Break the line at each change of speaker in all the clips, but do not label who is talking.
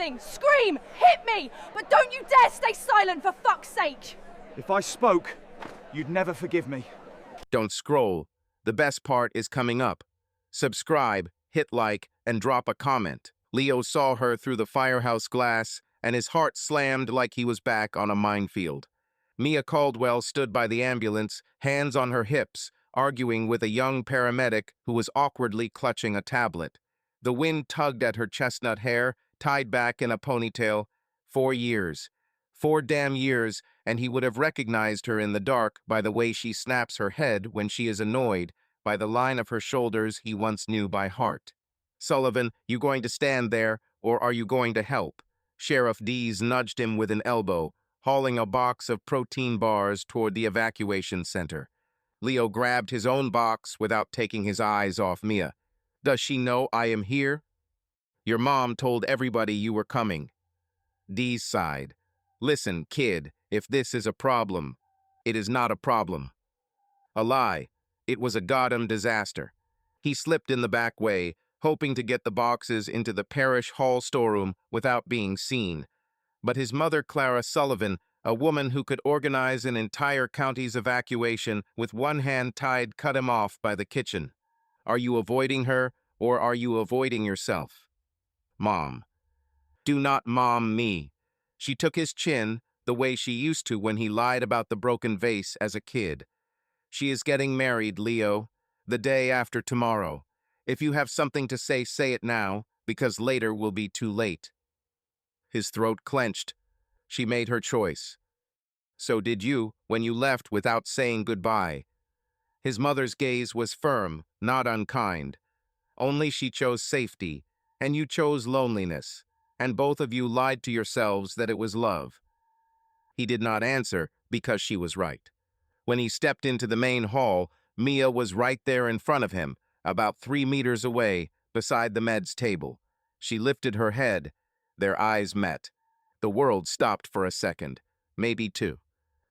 something! Scream! Hit me! But don't you dare stay silent, for fuck's sake!
If I spoke, you'd never forgive me.
Don't scroll. The best part is coming up. Subscribe, hit like, and drop a comment. Leo saw her through the firehouse glass, and his heart slammed like he was back on a minefield. Mia Caldwell stood by the ambulance, hands on her hips, arguing with a young paramedic who was awkwardly clutching a tablet. The wind tugged at her chestnut hair, tied back in a ponytail. 4 years. 4 damn years, and he would have recognized her in the dark by the way she snaps her head when she is annoyed, by the line of her shoulders he once knew by heart. Sullivan, you going to stand there, or are you going to help? Sheriff Dees nudged him with an elbow, hauling a box of protein bars toward the evacuation center. Leo grabbed his own box without taking his eyes off Mia. Does she know I am here? Your mom told everybody you were coming. Dees sighed. Listen, kid, if this is a problem, it is not a problem. A lie. It was a goddamn disaster. He slipped in the back way, hoping to get the boxes into the parish hall storeroom without being seen. But his mother, Clara Sullivan, a woman who could organize an entire county's evacuation with one hand tied, cut him off by the kitchen. Are you avoiding her, or are you avoiding yourself? Mom. Do not mom me. She took his chin, the way she used to when he lied about the broken vase as a kid. She is getting married, Leo, the day after tomorrow. If you have something to say, say it now, because later will be too late. His throat clenched. She made her choice. So did you, when you left without saying goodbye. His mother's gaze was firm, not unkind. Only she chose safety, and you chose loneliness, and both of you lied to yourselves that it was love. He did not answer because she was right. When he stepped into the main hall, Mia was right there in front of him, about 3 meters away, beside the meds table. She lifted her head. Their eyes met. The world stopped for a second, maybe 2.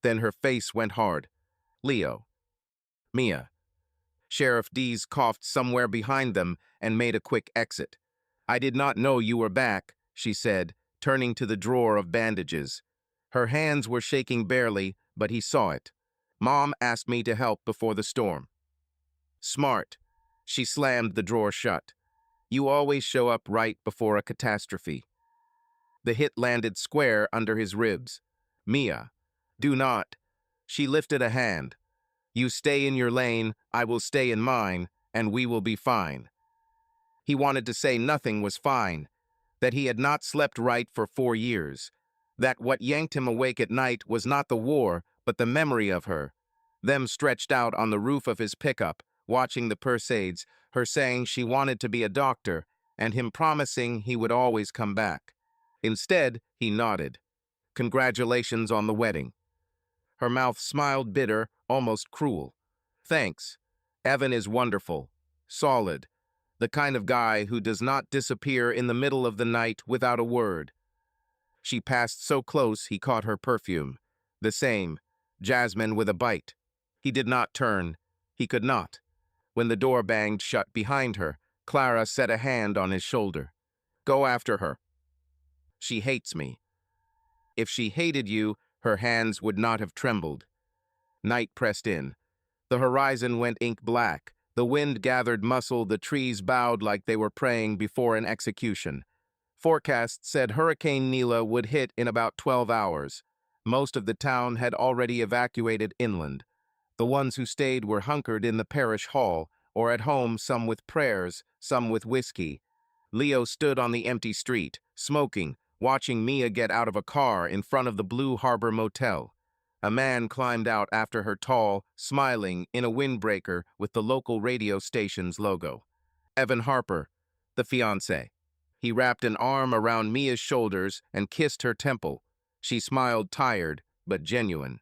Then her face went hard. Leo. Mia. Sheriff Dees coughed somewhere behind them and made a quick exit. I did not know you were back, she said, turning to the drawer of bandages. Her hands were shaking barely, but he saw it. Mom asked me to help before the storm. Smart. She slammed the drawer shut. You always show up right before a catastrophe. The hit landed square under his ribs. Mia. Do not. She lifted a hand. You stay in your lane, I will stay in mine, and we will be fine. He wanted to say nothing was fine, that he had not slept right for 4 years, that what yanked him awake at night was not the war, but the memory of her, them stretched out on the roof of his pickup, watching the Persades, her saying she wanted to be a doctor, and him promising he would always come back. Instead, he nodded. Congratulations on the wedding. Her mouth smiled bitter, almost cruel. Thanks. Evan is wonderful. Solid. The kind of guy who does not disappear in the middle of the night without a word. She passed so close he caught her perfume. The same. Jasmine with a bite. He did not turn. He could not. When the door banged shut behind her, Clara set a hand on his shoulder. Go after her. She hates me. If she hated you, her hands would not have trembled. Night pressed in. The horizon went ink black. The wind gathered muscle. The trees bowed like they were praying before an execution. Forecasts said Hurricane Nila would hit in about 12 hours. Most of the town had already evacuated inland. The ones who stayed were hunkered in the parish hall, or at home, some with prayers, some with whiskey. Leo stood on the empty street, smoking, watching Mia get out of a car in front of the Blue Harbor Motel. A man climbed out after her, tall, smiling, in a windbreaker with the local radio station's logo. Evan Harper, the fiancé. He wrapped an arm around Mia's shoulders and kissed her temple. She smiled, tired, but genuine.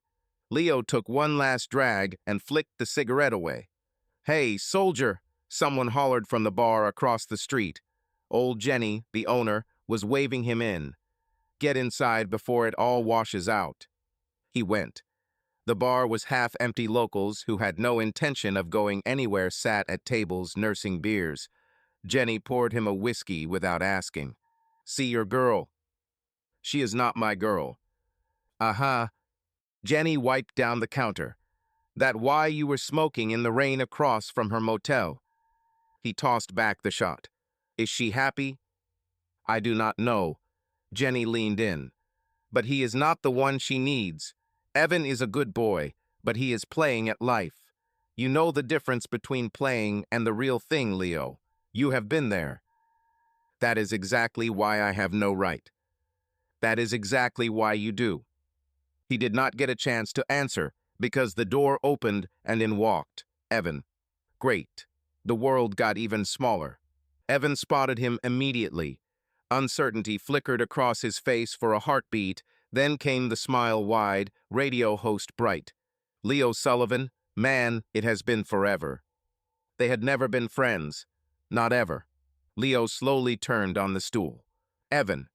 Leo took one last drag and flicked the cigarette away. Hey, soldier, someone hollered from the bar across the street. Old Jenny, the owner, was waving him in. Get inside before it all washes out. He went. The bar was half-empty. Locals who had no intention of going anywhere sat at tables nursing beers. Jenny poured him a whiskey without asking. See your girl, She is not my girl. Aha. Jenny wiped down the counter. That why you were smoking in the rain across from her motel. He tossed back the shot. Is she happy? I do not know. Jenny leaned in. But he is not the one she needs. Evan is a good boy, but he is playing at life. You know the difference between playing and the real thing, Leo. You have been there. That is exactly why I have no right. That is exactly why you do. He did not get a chance to answer because the door opened and in walked Evan. Great. The world got even smaller. Evan spotted him immediately. Uncertainty flickered across his face for a heartbeat, then came the smile wide, radio host bright. Leo Sullivan, man, it has been forever. They had never been friends. Not ever. Leo slowly turned on the stool. Evan.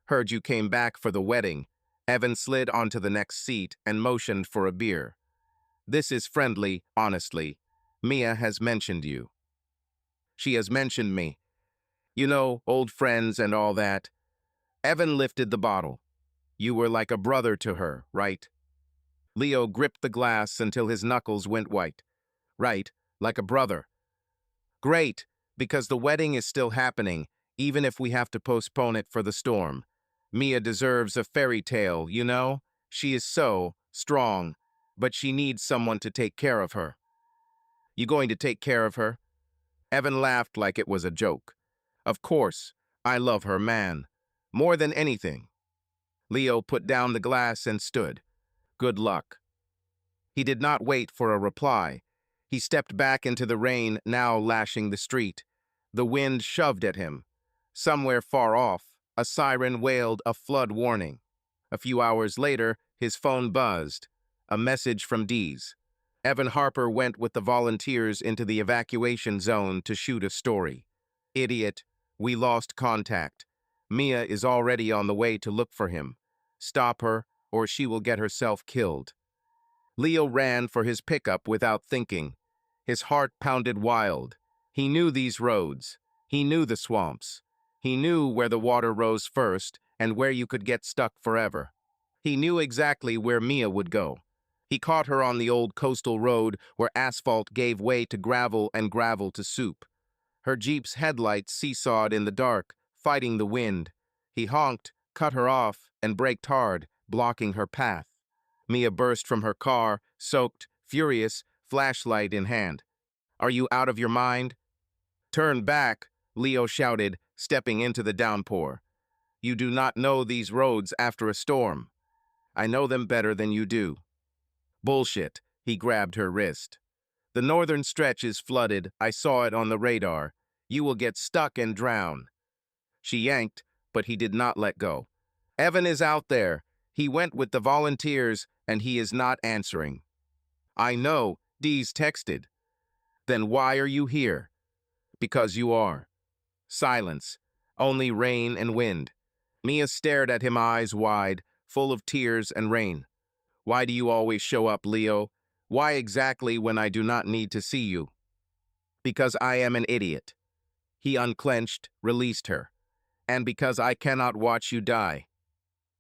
Heard you came back for the wedding. Evan slid onto the next seat and motioned for a beer. This is friendly, honestly. Mia has mentioned you. She has mentioned me. You know, old friends and all that. Evan lifted the bottle. You were like a brother to her, right? Leo gripped the glass until his knuckles went white. Right, like a brother. Great, because the wedding is still happening, even if we have to postpone it for the storm. Mia deserves a fairy tale, you know? She is so strong, but she needs someone to take care of her. You going to take care of her? Evan laughed like it was a joke. Of course, I love her, man. More than anything. Leo put down the glass and stood. Good luck. He did not wait for a reply. He stepped back into the rain, now lashing the street. The wind shoved at him. Somewhere far off, a siren wailed a flood warning. A few hours later, his phone buzzed. A message from Dee's. Evan Harper went with the volunteers into the evacuation zone to shoot a story. Idiot, we lost contact. Mia is already on the way to look for him. Stop her, or she will get herself killed. Leo ran for his pickup without thinking. His heart pounded wild. He knew these roads. He knew the swamps. He knew where the water rose first and where you could get stuck forever. He knew exactly where Mia would go. He caught her on the old coastal road where asphalt gave way to gravel and gravel to soup. Her Jeep's headlights seesawed in the dark, fighting the wind. He honked, cut her off, and braked hard, blocking her path. Mia burst from her car, soaked, furious, flashlight in hand. Are you out of your mind? Turn back, Leo shouted, stepping into the downpour. You do not know these roads after a storm. I know them better than you do. Bullshit, he grabbed her wrist. The northern stretch is flooded, I saw it on the radar. You will get stuck and drown. She yanked, but he did not let go. Evan is out there. He went with the volunteers, and he is not answering. I know, Dee's texted. Then why are you here? Because you are. Silence. Only rain and wind. Mia stared at him, eyes wide, full of tears and rain. Why do you always show up, Leo? Why exactly when I do not need to see you? Because I am an idiot. He unclenched, released her. And because I cannot watch you die.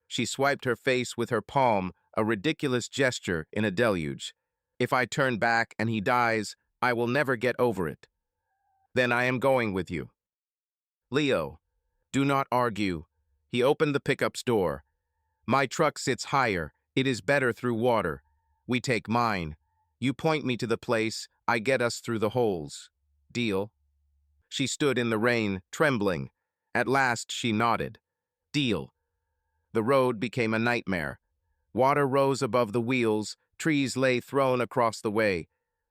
She swiped her face with her palm, a ridiculous gesture in a deluge. If I turn back and he dies, I will never get over it. Then I am going with you. Leo, do not argue. He opened the pickup's door. My truck sits higher. It is better through water. We take mine. You point me to the place. I get us through the holes. Deal? She stood in the rain, trembling. At last she nodded. Deal. The road became a nightmare. Water rose above the wheels, trees lay thrown across the way.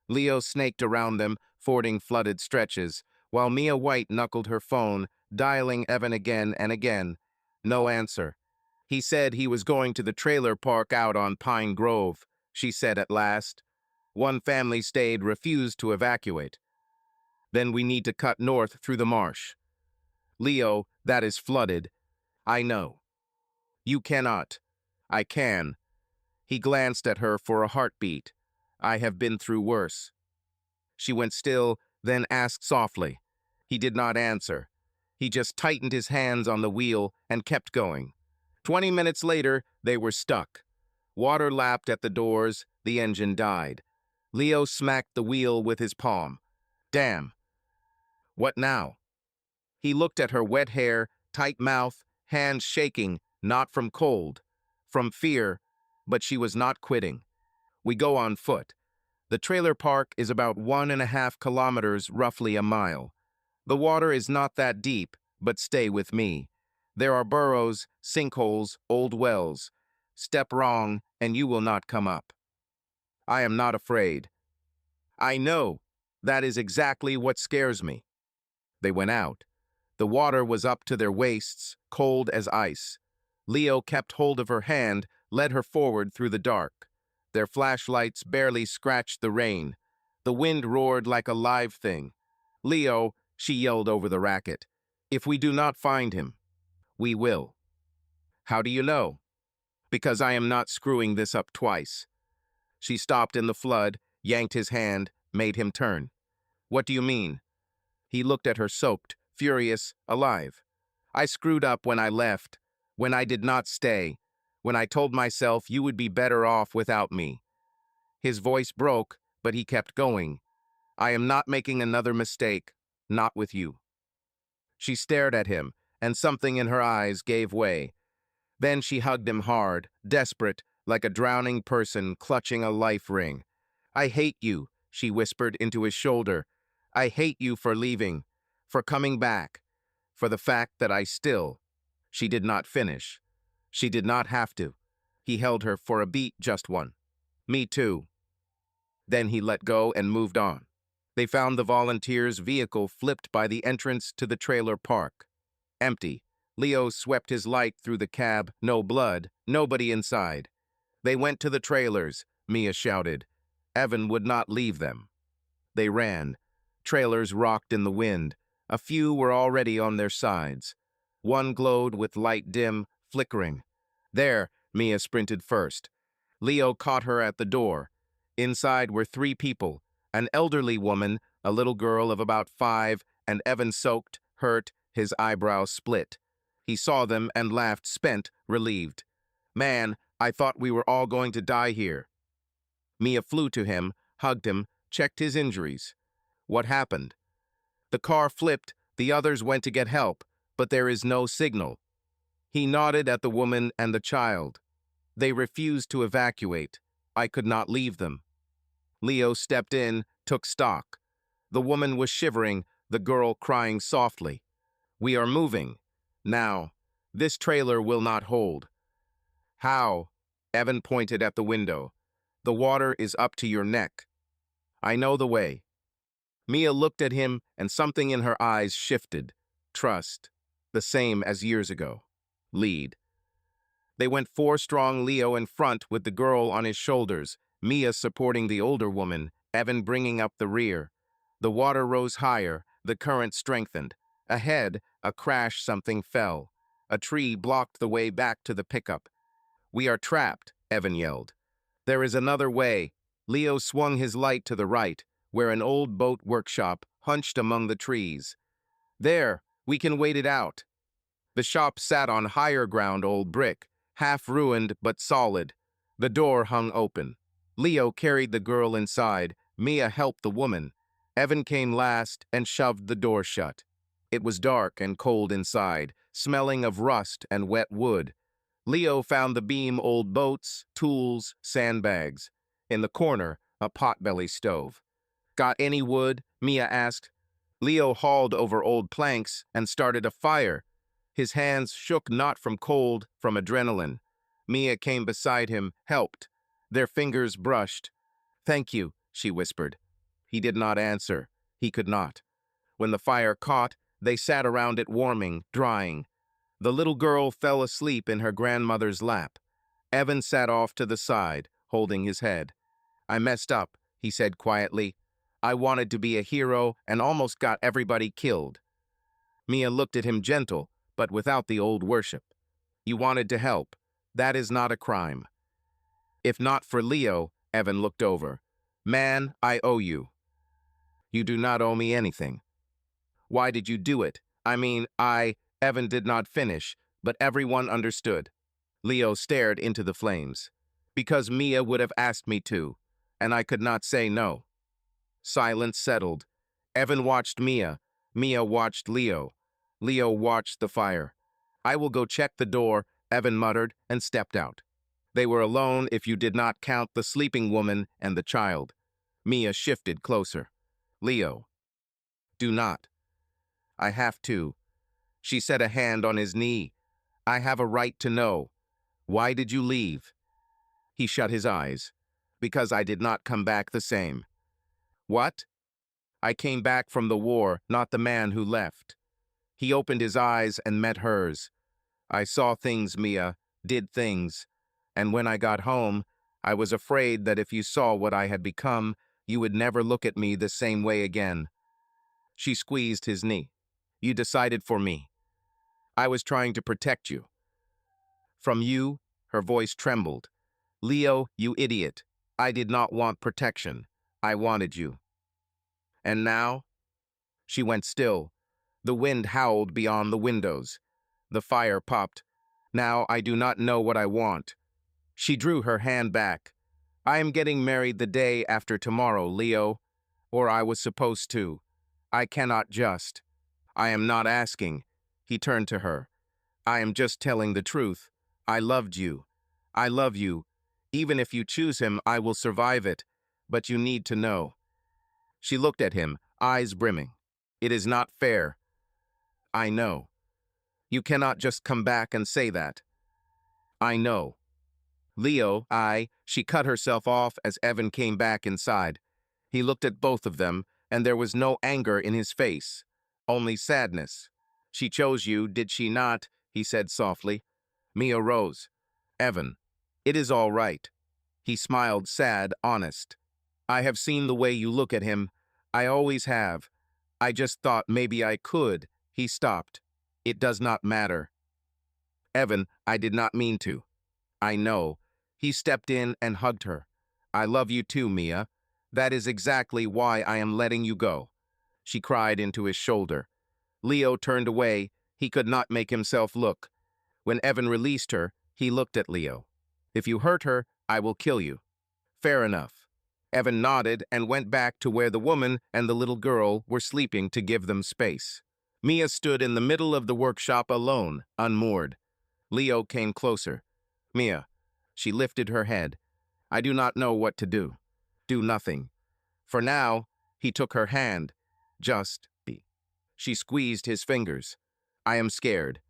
Leo snaked around them, fording flooded stretches, while Mia White knuckled her phone, dialing Evan again and again. No answer. He said he was going to the trailer park out on Pine Grove, she said at last. One family stayed, refused to evacuate. Then we need to cut north through the marsh. Leo, that is flooded. I know. You cannot. I can. He glanced at her for a heartbeat. I have been through worse. She went still, then asked softly. He did not answer. He just tightened his hands on the wheel and kept going. 20 minutes later, they were stuck. Water lapped at the doors, the engine died. Leo smacked the wheel with his palm. Damn. What now? He looked at her wet hair, tight mouth, hands shaking, not from cold, from fear, but she was not quitting. We go on foot. The trailer park is about 1.5 kilometers, roughly a mile. The water is not that deep, but stay with me. There are burrows, sinkholes, old wells. Step wrong, and you will not come up. I am not afraid. I know. That is exactly what scares me. They went out. The water was up to their waists, cold as ice. Leo kept hold of her hand, led her forward through the dark. Their flashlights barely scratched the rain. The wind roared like a live thing. Leo, she yelled over the racket, if we do not find him, we will. How do you know? Because I am not screwing this up twice. She stopped in the flood, yanked his hand, made him turn. What do you mean? He looked at her soaked, furious, alive. I screwed up when I left, when I did not stay, when I told myself you would be better off without me. His voice broke, but he kept going. I am not making another mistake, not with you. She stared at him, and something in her eyes gave way. Then she hugged him hard, desperate, like a drowning person clutching a life ring. I hate you, she whispered into his shoulder. I hate you for leaving, for coming back, for the fact that I still. She did not finish. She did not have to. He held her for a beat, just one. Me too. Then he let go and moved on. They found the volunteers' vehicle flipped by the entrance to the trailer park. Empty. Leo swept his light through the cab, no blood, nobody inside. They went to the trailers, Mia shouted. Evan would not leave them. They ran. Trailers rocked in the wind. A few were already on their sides. One glowed with light dim, flickering. There, Mia sprinted first. Leo caught her at the door. Inside were 3 people, an elderly woman, a little girl of about 5, and Evan soaked, hurt, his eyebrows split. He saw them and laughed, spent, relieved. Man, I thought we were all going to die here. Mia flew to him, hugged him, checked his injuries. What happened? The car flipped, the others went to get help, but there is no signal. He nodded at the woman and the child. They refused to evacuate. I could not leave them. Leo stepped in, took stock. The woman was shivering, the girl crying softly. We are moving. Now, this trailer will not hold. How? Evan pointed at the window. The water is up to your neck. I know the way. Mia looked at him, and something in her eyes shifted. Trust. The same as years ago. Lead. They went 4 strong, Leo in front with the girl on his shoulders, Mia supporting the older woman, Evan bringing up the rear. The water rose higher, the current strengthened. Ahead, a crash, something fell. A tree blocked the way back to the pickup. We are trapped, Evan yelled. There is another way. Leo swung his light to the right, where an old boat workshop hunched among the trees. There, we can wait it out. The shop sat on higher ground, old brick, half ruined but solid. The door hung open. Leo carried the girl inside. Mia helped the woman. Evan came last and shoved the door shut. It was dark and cold inside, smelling of rust and wet wood. Leo found the beam, old boats, tools, sandbags. In the corner, a potbelly stove. Got any wood? Mia asked. Leo hauled over old planks and started a fire. His hands shook not from cold, from adrenaline. Mia came beside him, helped. Their fingers brushed. Thank you, she whispered. He did not answer. He could not. When the fire caught, they sat around it warming, drying. The little girl fell asleep in her grandmother's lap. Evan sat off to the side, holding his head. I messed up, he said quietly. I wanted to be a hero and almost got everybody killed. Mia looked at him gentle, but without the old worship. You wanted to help. That is not a crime. If not for Leo, Evan looked over. Man, I owe you. You do not owe me anything. Why did you do it? Evan did not finish, but everyone understood. Leo stared into the flames. Because Mia would have asked me to, and I could not say no. Silence settled. Evan watched Mia. Mia watched Leo. Leo watched the fire. I will go check the door, Evan muttered and stepped out. They were alone if you did not count the sleeping woman and the child. Mia shifted closer. Leo. Do not. I have to. She set a hand on his knee. I have a right to know. Why did you leave? He shut his eyes. Because I did not come back the same. What? I came back from the war, not the man who left. He opened his eyes and met hers. I saw things, Mia, did things. And when I got home, I was afraid that if you saw what I had become, you would never look at me the same way again. She squeezed his knee. You decided for me. I was trying to protect you. From you, her voice trembled. Leo, you idiot. I did not want protection. I wanted you. And now? She went still. The wind howled beyond the windows. The fire popped. Now I do not know what I want. She drew her hand back. I am getting married the day after tomorrow, Leo. Or I was supposed to. I cannot just. I am not asking. He turned to her. I am just telling the truth. I loved you. I love you. Even if you choose him, I will survive it. But you need to know. She looked at him, eyes brimming. It is not fair. I know. You cannot just come back and say that. I know. Leo, she cut herself off as Evan came back inside. He looked at both of them, and there was no anger in his face, only sadness. She chose you, did she not? He said softly. Mia rose. Evan, it is all right. He smiled, sad, honest. I have seen the way you look at him. I always have. I just thought maybe I could. He stopped. It does not matter. Evan, I did not mean to. I know. He stepped in and hugged her. I love you too, Mia. That is exactly why I am letting you go. She cried into his shoulder. Leo turned away. He could not make himself look. When Evan released her, he looked at Leo. If you hurt her, I will kill you. Fair enough. Evan nodded and went back to where the woman and the little girl were sleeping to give them space. Mia stood in the middle of the workshop alone, unmoored. Leo came closer. Mia. She lifted her head. I do not know what to do. Do nothing. For now, he took her hand. Just be. She squeezed his fingers. I am scared.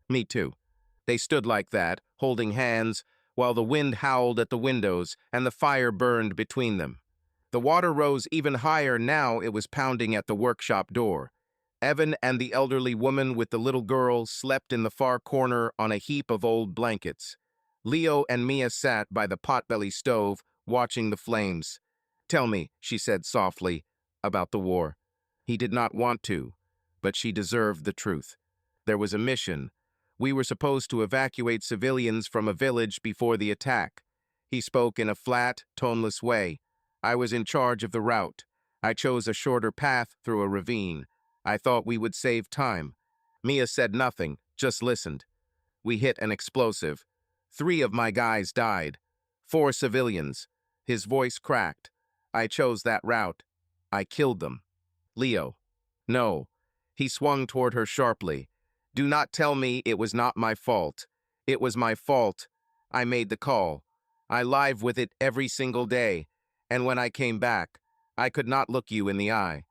Me too. They stood like that, holding hands, while the wind howled at the windows and the fire burned between them. The water rose even higher now. It was pounding at the workshop door. Evan and the elderly woman with the little girl slept in the far corner on a heap of old blankets. Leo and Mia sat by the potbelly stove, watching the flames. Tell me, she said softly, about the war. He did not want to, but she deserved the truth. There was a mission. We were supposed to evacuate civilians from a village before the attack. He spoke in a flat, toneless way. I was in charge of the route. I chose a shorter path through a ravine. I thought we would save time. Mia said nothing, just listened. We hit an explosive. 3 of my guys died. 4 civilians. His voice cracked. I chose that route. I killed them. Leo. No. He swung toward her sharply. Do not tell me it was not my fault. It was my fault. I made the call. I live with it every single day. And when I came back, I could not look you in the eye.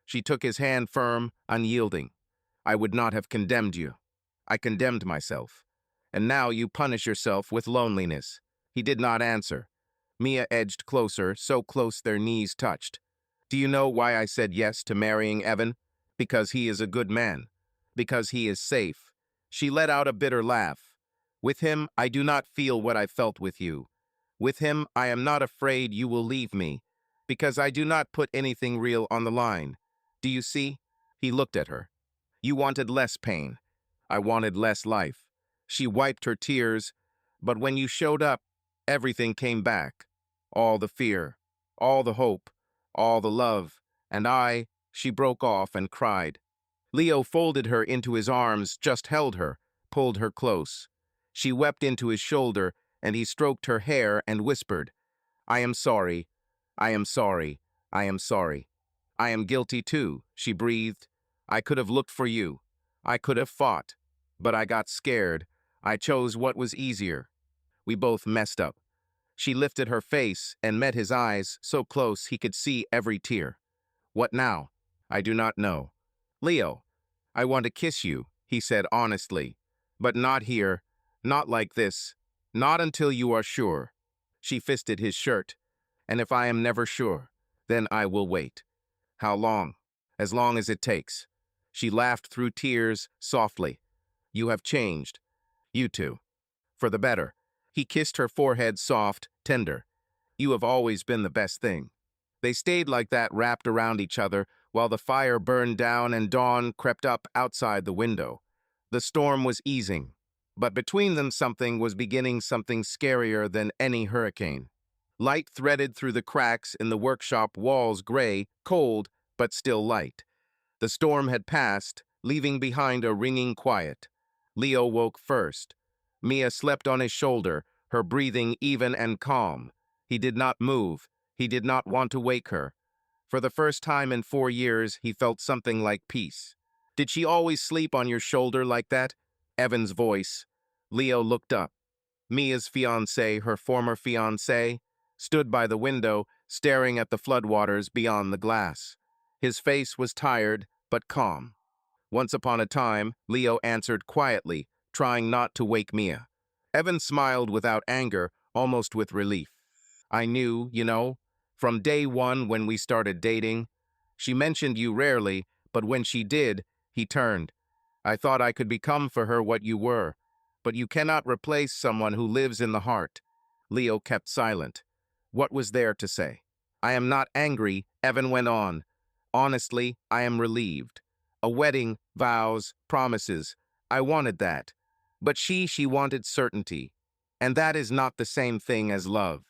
She took his hand firm, unyielding. I would not have condemned you. I condemned myself. And now you punish yourself with loneliness. He did not answer. Mia edged closer, so close their knees touched. Do you know why I said yes to marrying Evan? Because he is a good man. Because he is safe. She let out a bitter laugh. With him, I do not feel what I felt with you. With him, I am not afraid you will leave me, because I do not put anything real on the line. Do you see? He looked at her. You wanted less pain. I wanted less life. She wiped her tears, but when you showed up, everything came back. All the fear, all the hope, all the love, and she broke off and cried. Leo folded her into his arms, just held her, pulled her close. She wept into his shoulder, and he stroked her hair and whispered, "I am sorry. I am sorry. I am sorry. I am guilty too," she breathed. "I could have looked for you. I could have fought. But I got scared. I chose what was easier. We both messed up." She lifted her face and met his eyes so close he could see every tear. "What now?" "I do not know." "Leo, I want to kiss you," he said honestly. "But not here. Not like this. Not until you are sure." She fisted his shirt. "And if I am never sure, then I will wait." "How long?" "As long as it takes." She laughed through tears softly. "You have changed. You two. For the better." He kissed her forehead soft, tender. "You have always been the best thing." They stayed like that, wrapped around each other, while the fire burned down and dawn crept up outside the window. The storm was easing, but between them something was beginning, something scarier than any hurricane. Light threaded through the cracks in the workshop walls, gray, cold, but still light. The storm had passed, leaving behind a ringing quiet. Leo woke first. Mia slept on his shoulder, her breathing even and calm. He did not move. He did not want to wake her. For the first time in 4 years, he felt something like peace. "Did she always sleep on your shoulder like that?" Evan's voice. Leo looked up. Mia's fiancé, her former fiancé, stood by the window, staring at the floodwaters beyond the glass. His face was tired, but calm. "Once upon a time," Leo answered quietly, trying not to wake Mia. Evan smiled without anger, almost with relief. "I knew, from day one when we started dating. She mentioned you rarely, but when she did, he turned. I thought I could become for her what you were. But you cannot replace someone who lives in the heart." Leo kept silent. What was there to say? "I am not angry," Evan went on. "Honestly, I am relieved. A wedding, vows, promises. I wanted that. But she wanted certainty. And that is not the same thing as love."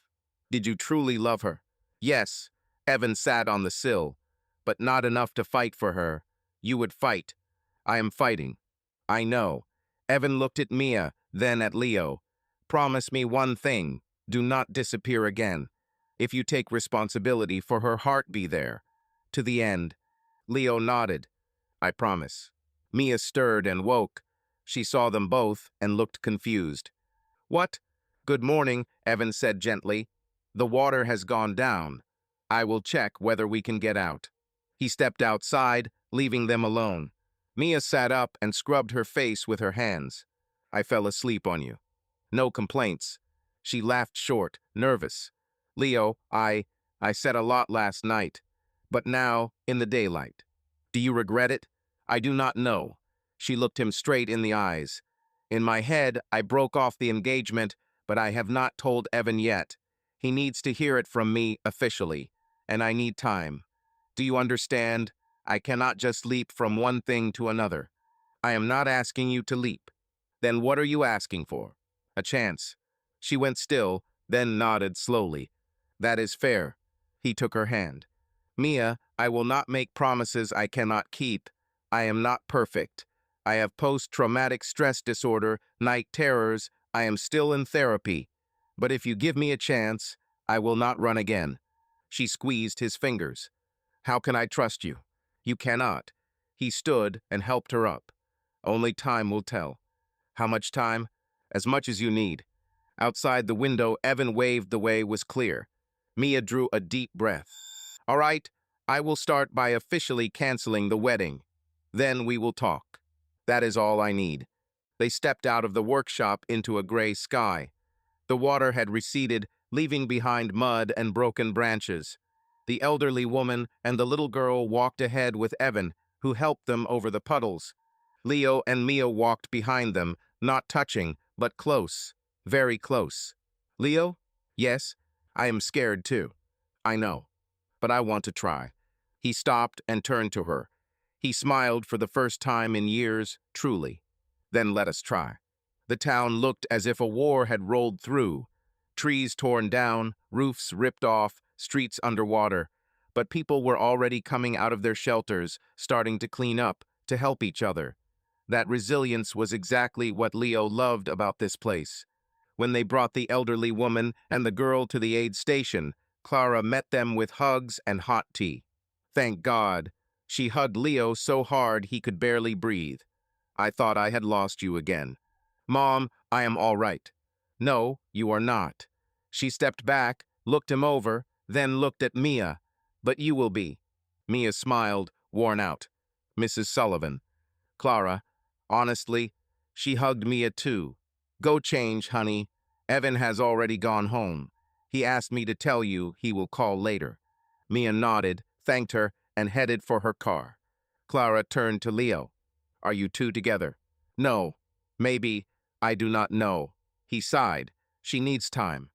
"Did you truly love her?" "Yes." Evan sat on the sill. "But not enough to fight for her. You would fight." "I am fighting." "I know." Evan looked at Mia, then at Leo. "Promise me one thing. Do not disappear again. If you take responsibility for her heart, be there. To the end." Leo nodded. "I promise." Mia stirred and woke. She saw them both and looked confused. "What?" "Good morning," Evan said gently. "The water has gone down. I will check whether we can get out." He stepped outside, leaving them alone. Mia sat up and scrubbed her face with her hands. "I fell asleep on you." "No complaints." She laughed short, nervous. "Leo, I said a lot last night. But now, in the daylight. Do you regret it?" "I do not know." She looked him straight in the eyes. "In my head, I broke off the engagement, but I have not told Evan yet. He needs to hear it from me officially, and I need time. Do you understand? I cannot just leap from one thing to another." "I am not asking you to leap." "Then what are you asking for?" "A chance." She went still, then nodded slowly. "That is fair." He took her hand. "Mia, I will not make promises I cannot keep. I am not perfect. I have post-traumatic stress disorder, night terrors. I am still in therapy. But if you give me a chance, I will not run again." She squeezed his fingers. "How can I trust you?" "You cannot." He stood and helped her up. "Only time will tell." "How much time?" "As much as you need." Outside the window, Evan waved the way was clear. Mia drew a deep breath. "All right, I will start by officially canceling the wedding. Then we will talk. That is all I need." They stepped out of the workshop into a gray sky. The water had receded, leaving behind mud and broken branches. The elderly woman and the little girl walked ahead with Evan, who helped them over the puddles. Leo and Mia walked behind them, not touching, but close, very close. "Leo?" "Yes, I am scared too." "I know, but I want to try." He stopped and turned to her. He smiled for the first time in years, truly. "Then let us try." The town looked as if a war had rolled through. Trees torn down, roofs ripped off, streets underwater. But people were already coming out of their shelters, starting to clean up, to help each other. That resilience was exactly what Leo loved about this place. When they brought the elderly woman and the girl to the aid station, Clara met them with hugs and hot tea. Thank God. She hugged Leo so hard he could barely breathe. I thought I had lost you again. Mom, I am all right. No, you are not. She stepped back, looked him over, then looked at Mia. But you will be. Mia smiled, worn out. Mrs. Sullivan. Clara, honestly, she hugged Mia too. Go change, honey. Evan has already gone home. He asked me to tell you he will call later. Mia nodded, thanked her, and headed for her car. Clara turned to Leo. Are you two together? No. Maybe. I do not know. He sighed. She needs time.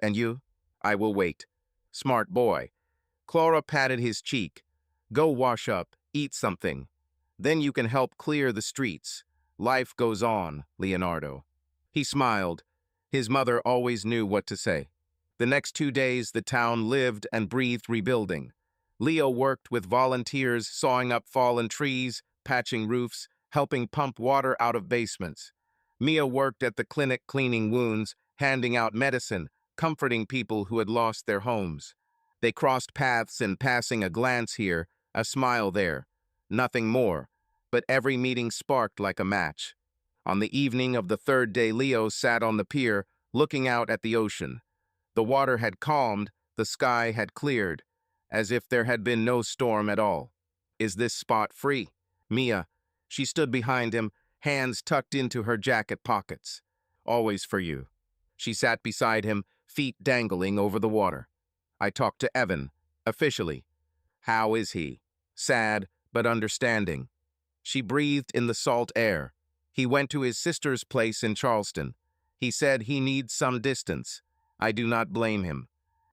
And you? I will wait. Smart boy. Clara patted his cheek. Go wash up, eat something. Then you can help clear the streets. Life goes on, Leonardo. He smiled. His mother always knew what to say. The next 2 days, the town lived and breathed rebuilding. Leo worked with volunteers sawing up fallen trees, patching roofs, helping pump water out of basements. Mia worked at the clinic cleaning wounds, handing out medicine, comforting people who had lost their homes. They crossed paths in passing, a glance here, a smile there. Nothing more, but every meeting sparked like a match. On the evening of the third day, Leo sat on the pier, looking out at the ocean. The water had calmed, the sky had cleared, as if there had been no storm at all. Is this spot free? Mia. She stood behind him, hands tucked into her jacket pockets. Always for you. She sat beside him, feet dangling over the water. I talked to Evan, officially. How is he? Sad, but understanding. She breathed in the salt air. He went to his sister's place in Charleston. He said he needs some distance. I do not blame him.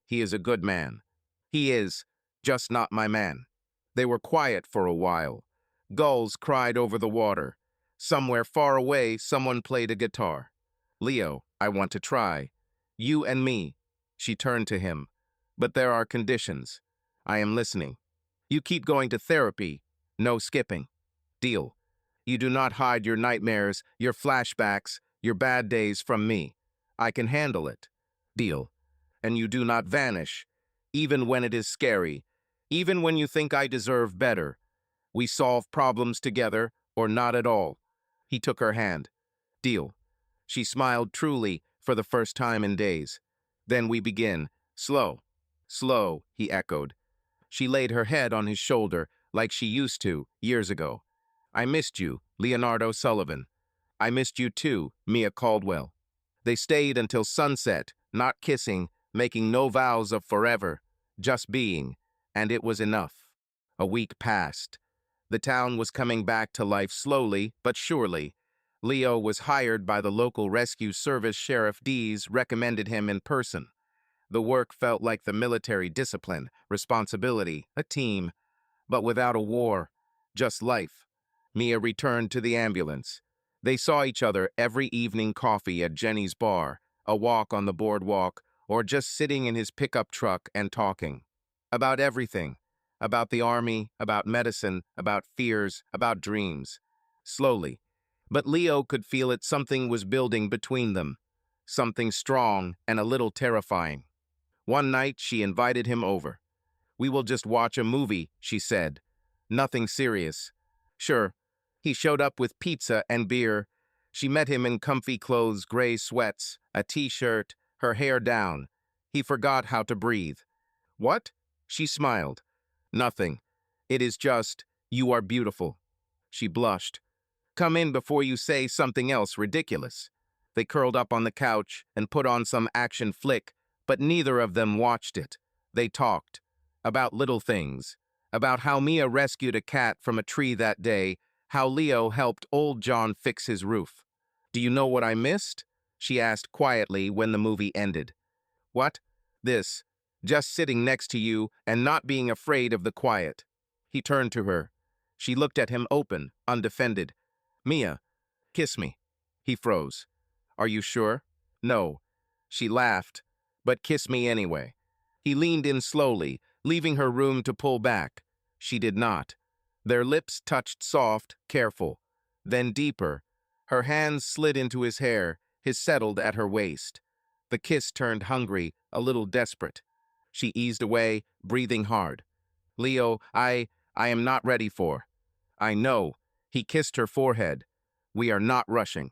He is a good man. He is, just not my man. They were quiet for a while. Gulls cried over the water. Somewhere far away, someone played a guitar. Leo, I want to try. You and me. She turned to him. But there are conditions. I am listening. You keep going to therapy. No skipping. Deal. You do not hide your nightmares, your flashbacks, your bad days from me. I can handle it. Deal. And you do not vanish, even when it is scary, even when you think I deserve better. We solve problems together, or not at all. He took her hand. Deal. She smiled truly for the first time in days. Then we begin. Slow. Slow, he echoed. She laid her head on his shoulder like she used to years ago. I missed you, Leonardo Sullivan. I missed you too, Mia Caldwell. They stayed until sunset, not kissing, making no vows of forever, just being, and it was enough. A week passed. The town was coming back to life slowly but surely. Leo was hired by the local rescue service. Sheriff Dees recommended him in person. The work felt like the military discipline, responsibility, a team, but without a war, just life. Mia returned to the ambulance. They saw each other every evening, coffee at Jenny's bar, a walk on the boardwalk, or just sitting in his pickup truck and talking. About everything. About the army, about medicine, about fears, about dreams. Slowly. But Leo could feel it. Something was building between them. Something strong and a little terrifying. One night, she invited him over. We will just watch a movie, she said. Nothing serious. Sure. He showed up with pizza and beer. She met him in comfy clothes, gray sweats, a t-shirt, her hair down. He forgot how to breathe. What? She smiled. Nothing. It is just, you are beautiful. She blushed. Come in before you say something else ridiculous. They curled up on the couch and put on some action flick, but neither of them watched it. They talked. About little things. About how Mia rescued a cat from a tree that day, how Leo helped old John fix his roof. Do you know what I missed? She asked quietly when the movie ended. What? This. Just sitting next to you and not being afraid of the quiet. He turned to her. She looked at him open, undefended. Mia, kiss me. He froze. Are you sure? No. She laughed. But kiss me anyway. He leaned in slowly, leaving her room to pull back. She did not. Their lips touched, soft, careful. then deeper. Her hands slid into his hair, his settled at her waist. The kiss turned hungry, a little desperate. She eased away, breathing hard. Leo, I am not ready for. I know. He kissed her forehead. We are not rushing.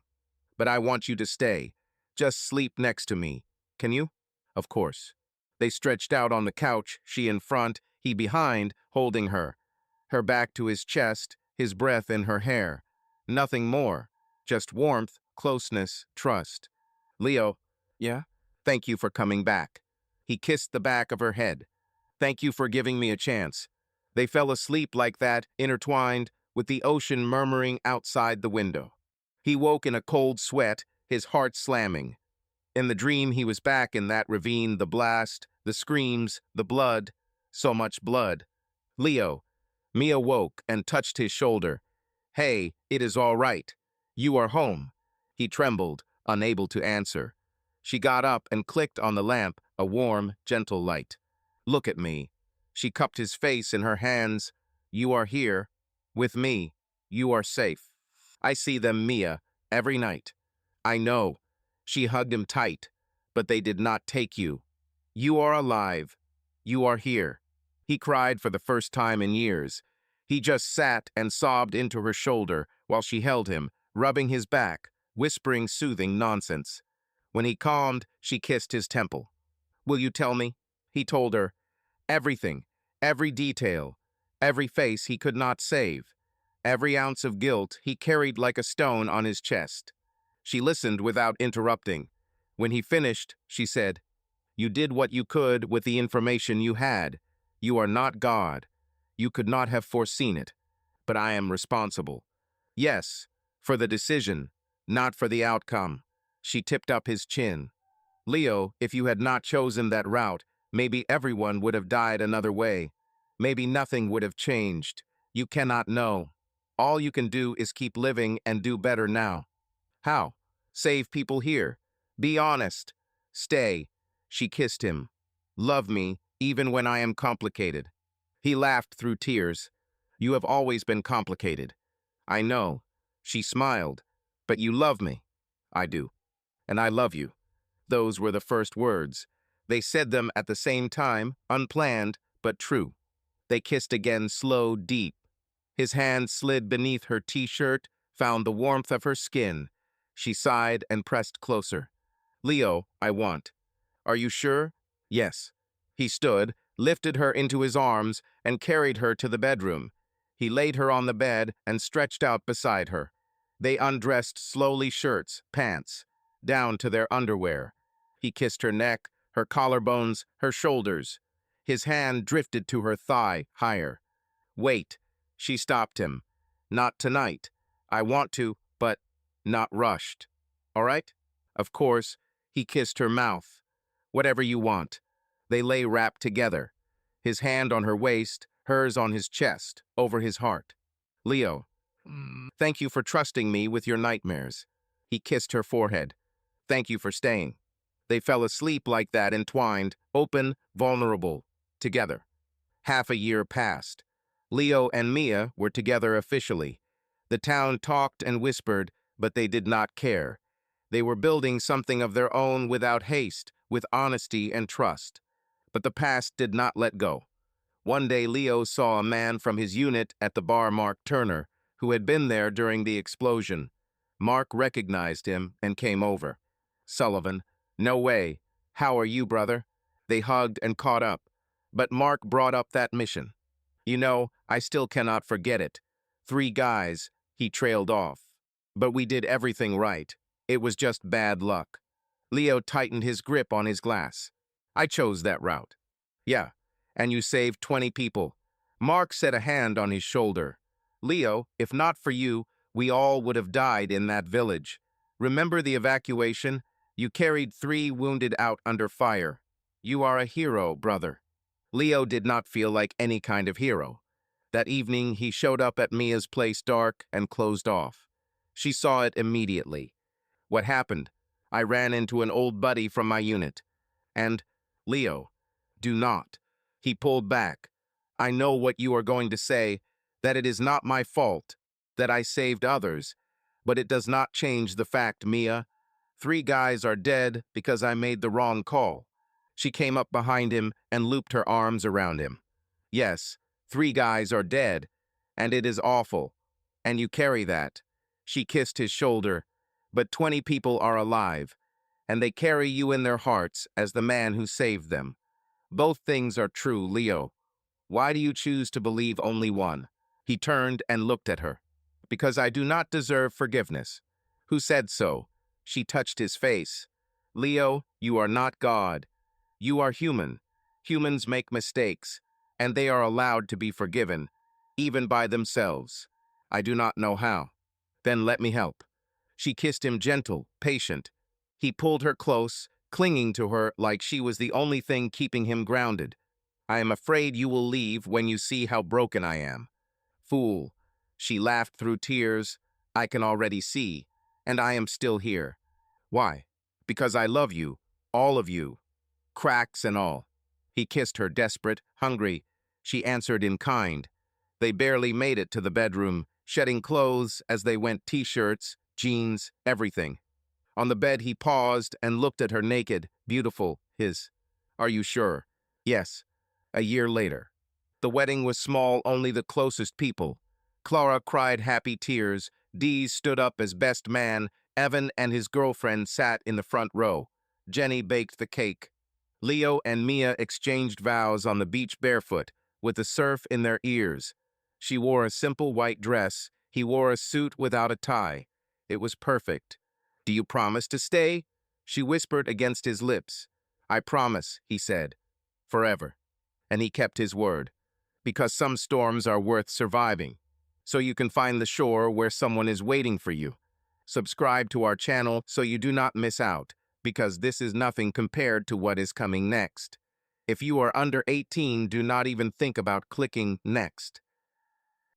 But I want you to stay. Just sleep next to me. Can you? Of course. They stretched out on the couch, she in front, he behind, holding her. Her back to his chest, his breath in her hair. Nothing more. Just warmth, closeness, trust. Leo, yeah? Thank you for coming back. He kissed the back of her head. Thank you for giving me a chance. They fell asleep like that, intertwined, with the ocean murmuring outside the window. He woke in a cold sweat, his heart slamming. In the dream, he was back in that ravine, the blast, the screams, the blood, so much blood. Leo. Mia woke and touched his shoulder. Hey, it is all right. You are home. He trembled, unable to answer. She got up and clicked on the lamp, a warm, gentle light. Look at me. She cupped his face in her hands. You are here. With me. You are safe. I see them, Mia, every night. I know. She hugged him tight. But they did not take you. You are alive. You are here. He cried for the first time in years. He just sat and sobbed into her shoulder while she held him, rubbing his back, whispering soothing nonsense. When he calmed, she kissed his temple. Will you tell me? He told her. Everything, every detail, every face he could not save. Every ounce of guilt he carried like a stone on his chest. She listened without interrupting. When he finished, she said, You did what you could with the information you had. You are not God. You could not have foreseen it. But I am responsible. Yes, for the decision, not for the outcome. She tipped up his chin. Leo, if you had not chosen that route, maybe everyone would have died another way. Maybe nothing would have changed. You cannot know. All you can do is keep living and do better now. How? Save people here. Be honest. Stay. She kissed him. Love me, even when I am complicated. He laughed through tears. You have always been complicated. I know. She smiled. But you love me. I do. And I love you. Those were the first words. They said them at the same time, unplanned, but true. They kissed again, slow, deep. His hand slid beneath her t-shirt, found the warmth of her skin. She sighed and pressed closer. Leo, I want. Are you sure? Yes. He stood, lifted her into his arms, and carried her to the bedroom. He laid her on the bed and stretched out beside her. They undressed slowly, shirts, pants, down to their underwear. He kissed her neck, her collarbones, her shoulders. His hand drifted to her thigh, higher. Wait. She stopped him. Not tonight. I want to, but not rushed. All right? Of course, he kissed her mouth. Whatever you want. They lay wrapped together. His hand on her waist, hers on his chest, over his heart. Leo, thank you for trusting me with your nightmares. He kissed her forehead. Thank you for staying. They fell asleep like that, entwined, open, vulnerable, together. Half a year passed. Leo and Mia were together officially. The town talked and whispered, but they did not care. They were building something of their own without haste, with honesty and trust. But the past did not let go. One day Leo saw a man from his unit at the bar, Mark Turner, who had been there during the explosion. Mark recognized him and came over. Sullivan, no way. How are you, brother? They hugged and caught up. But Mark brought up that mission. You know, I still cannot forget it. 3 guys, he trailed off. But we did everything right. It was just bad luck. Leo tightened his grip on his glass. I chose that route. Yeah, and you saved 20 people. Mark set a hand on his shoulder. Leo, if not for you, we all would have died in that village. Remember the evacuation? You carried 3 wounded out under fire. You are a hero, brother. Leo did not feel like any kind of hero. That evening, he showed up at Mia's place dark and closed off. She saw it immediately. What happened? I ran into an old buddy from my unit. And, Leo, do not. He pulled back. I know what you are going to say, that it is not my fault, that I saved others, But it does not change the fact, Mia. 3 guys are dead because I made the wrong call. She came up behind him and looped her arms around him. Yes, 3 guys are dead, and it is awful. And you carry that. She kissed his shoulder. But 20 people are alive, and they carry you in their hearts as the man who saved them. Both things are true, Leo. Why do you choose to believe only one? He turned and looked at her. Because I do not deserve forgiveness. Who said so? She touched his face. Leo, you are not God. You are human. Humans make mistakes, and they are allowed to be forgiven, even by themselves. I do not know how. Then let me help. She kissed him gentle, patient. He pulled her close, clinging to her like she was the only thing keeping him grounded. I am afraid you will leave when you see how broken I am. Fool. She laughed through tears. I can already see, and I am still here. Why? Because I love you, all of you. Cracks and all. He kissed her, desperate, hungry. She answered in kind. They barely made it to the bedroom, shedding clothes as they went, t-shirts, jeans, everything. On the bed he paused and looked at her naked, beautiful, his. Are you sure? Yes. A year later. The wedding was small, only the closest people. Clara cried happy tears. Dees stood up as best man. Evan and his girlfriend sat in the front row. Jenny baked the cake. Leo and Mia exchanged vows on the beach barefoot, with the surf in their ears. She wore a simple white dress. He wore a suit without a tie. It was perfect. Do you promise to stay? She whispered against his lips. I promise, he said. Forever. And he kept his word. Because some storms are worth surviving. So you can find the shore where someone is waiting for you. Subscribe to our channel so you do not miss out, because this is nothing compared to what is coming next. If you are under 18, do not even think about clicking next.